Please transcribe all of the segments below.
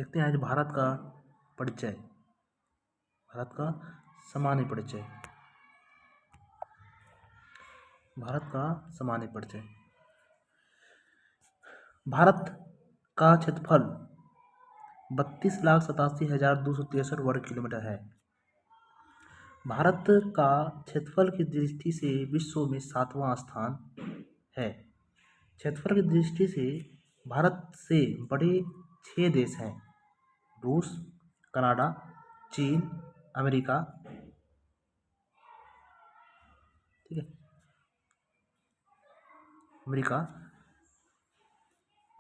देखते हैं आज भारत का परिचय, भारत का सामान्य परिचय, भारत का सामान्य परिचय। भारत का क्षेत्रफल 32,87,263 वर्ग किलोमीटर है। भारत का क्षेत्रफल की दृष्टि से विश्व में 7वां स्थान है। क्षेत्रफल की दृष्टि से भारत से बड़े 6 देश हैं: रूस, कनाडा, चीन, अमेरिका, ठीक है, अमेरिका,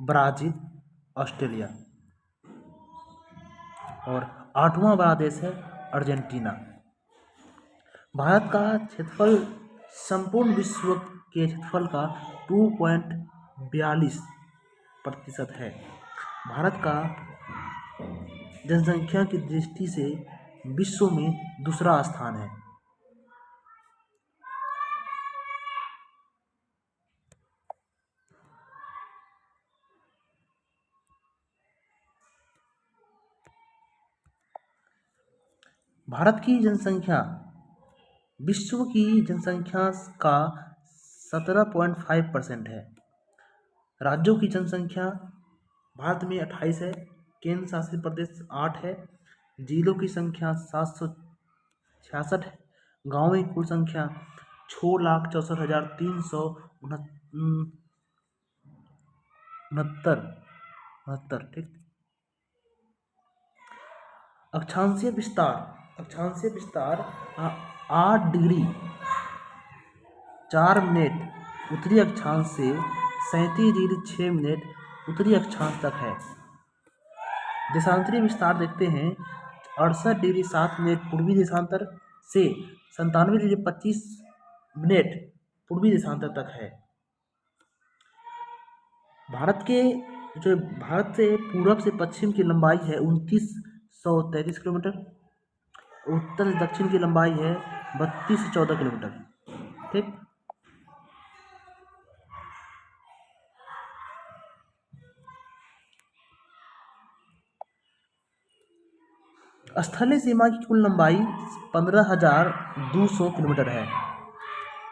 ब्राज़ील, ऑस्ट्रेलिया, और 8वां बड़ा देश है अर्जेंटीना। भारत का क्षेत्रफल संपूर्ण विश्व के क्षेत्रफल का 2.42% है। भारत का जनसंख्या की दृष्टि से विश्व में दूसरा स्थान है। भारत की जनसंख्या विश्व की जनसंख्या का 17.5% है। राज्यों की जनसंख्या भारत में 28 है, केंद्र शासित प्रदेश 8 है, जिलों की संख्या 766 है, गाँवों की कुल संख्या 6,64,369, ठीक। अक्षांशीय विस्तार 8 डिग्री 4 मिनट उत्तरी अक्षांश से 37 डिग्री 6 मिनट उत्तरी अक्षांश तक है। देशांतरी विस्तार देखते हैं 68 डिग्री 7 मिनट पूर्वी देशांतर से 97 डिग्री 25 मिनट पूर्वी देशांतर तक है। भारत से पूर्व से पश्चिम की लंबाई है 2933 किलोमीटर, उत्तर से दक्षिण की लंबाई है 3214 किलोमीटर, ठीक। स्थलीय सीमा की कुल लंबाई 15,200 किलोमीटर है।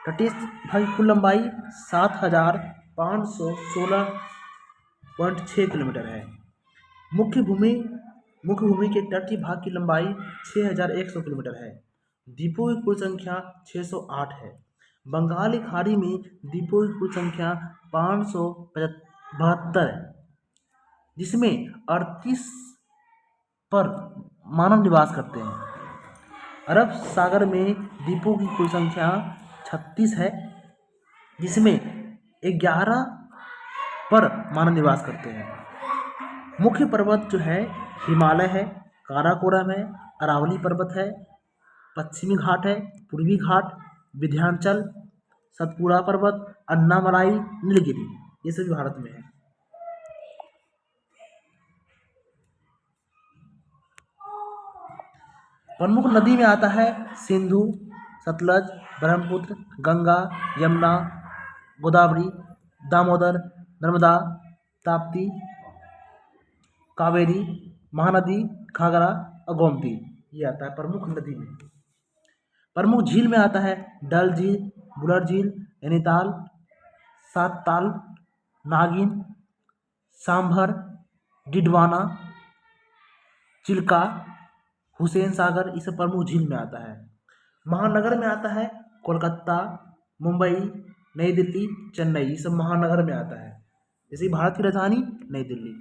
तटीय भाग की कुल लंबाई 7,516.6 किलोमीटर है। मुख्य भूमि के तटीय भाग की लंबाई 6,100 किलोमीटर है। द्वीपों की कुल संख्या 608 है। बंगाल की खाड़ी में द्वीपों की कुल संख्या 572 है, जिसमें 38 पर मानव निवास करते हैं। अरब सागर में द्वीपों की कुल संख्या 36 है, जिसमें 11 पर मानव निवास करते हैं। मुख्य पर्वत जो है हिमालय है, काराकोरम है, अरावली पर्वत है, पश्चिमी घाट है, पूर्वी घाट, विंध्याचल, सतपुड़ा पर्वत, अन्नामलाई, नीलगिरी, ये सभी भारत में है। प्रमुख नदी में आता है सिंधु, सतलज, ब्रह्मपुत्र, गंगा, यमुना, गोदावरी, दामोदर, नर्मदा, ताप्ती, कावेरी, महानदी, घाघरा और गोमती, ये आता है प्रमुख नदी में। प्रमुख झील में आता है डल झील, बुलर झील, नैनीताल, सातताल, नागिन, सांभर, डिडवाना, चिल्का, हुसैन सागर, ये सब प्रमुख झील में आता है। महानगर में आता है कोलकाता, मुंबई, नई दिल्ली, चेन्नई, ये सब महानगर में आता है। जैसे भारत की राजधानी नई दिल्ली।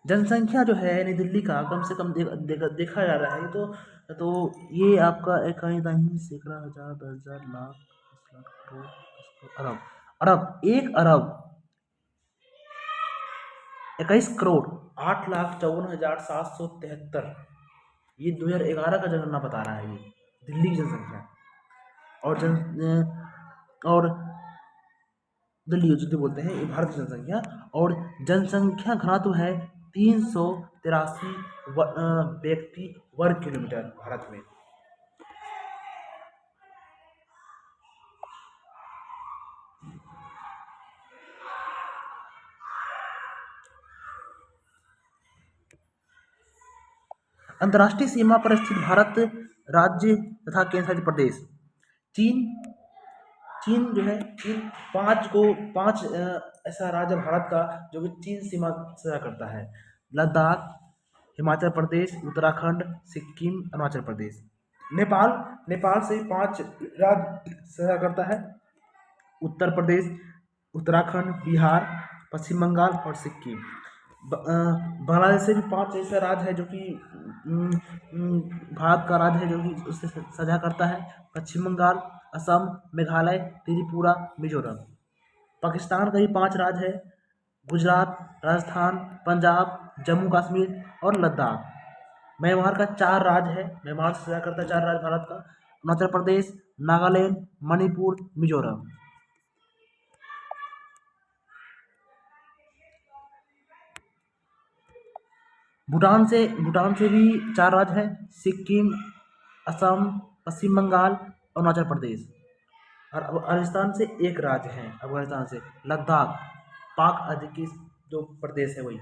जनसंख्या जो है नई दिल्ली का कम से कम देखा जा रहा है तो ये आपका इकाई नहीं, सैकड़ा, हजार, 10,000, लाख, 10 लाख, करोड़, अरब, 1 अरब 21 करोड़ 8,54,773, ये 2011 का जनगणना बता रहा है। ये दिल्ली की जनसंख्या और दिल्ली जो बोलते हैं ये भारत की जनसंख्या, और जनसंख्या घनत्व है 383 व्यक्ति वर्ग किलोमीटर भारत में। अंतर्राष्ट्रीय सीमा पर स्थित भारत राज्य तथा केंद्र शासित प्रदेश। चीन चीन जो है, चीन पांच ऐसा राज्य भारत का जो कि चीन सीमा साझा करता है। लद्दाख, हिमाचल प्रदेश, उत्तराखंड, सिक्किम, अरुणाचल प्रदेश। नेपाल नेपाल से 5 राज्य साझा करता है। उत्तर प्रदेश, उत्तराखंड, बिहार, पश्चिम बंगाल और सिक्किम। बांग्लादेश से भी 5 ऐसा राज्य है जो कि भारत का राज्य है जो कि उससे साझा करता है। पश्चिम बंगाल, असम, मेघालय, त्रिपुरा, मिजोरम। पाकिस्तान का भी 5 राज्य है। गुजरात, राजस्थान, पंजाब, जम्मू कश्मीर और लद्दाख। म्यांमार का 4 राज्य है। म्यांमार से साझा करता है 4 राज्य भारत का। अरुणाचल प्रदेश, नागालैंड, मणिपुर, मिजोरम। भूटान से भी 4 राज्य है। सिक्किम, असम, पश्चिम बंगाल, अरुणाचल प्रदेश। और अफगानिस्तान से 1 राज्य है, अफगानिस्तान से लद्दाख, पाक अधिकृत जो प्रदेश है वही।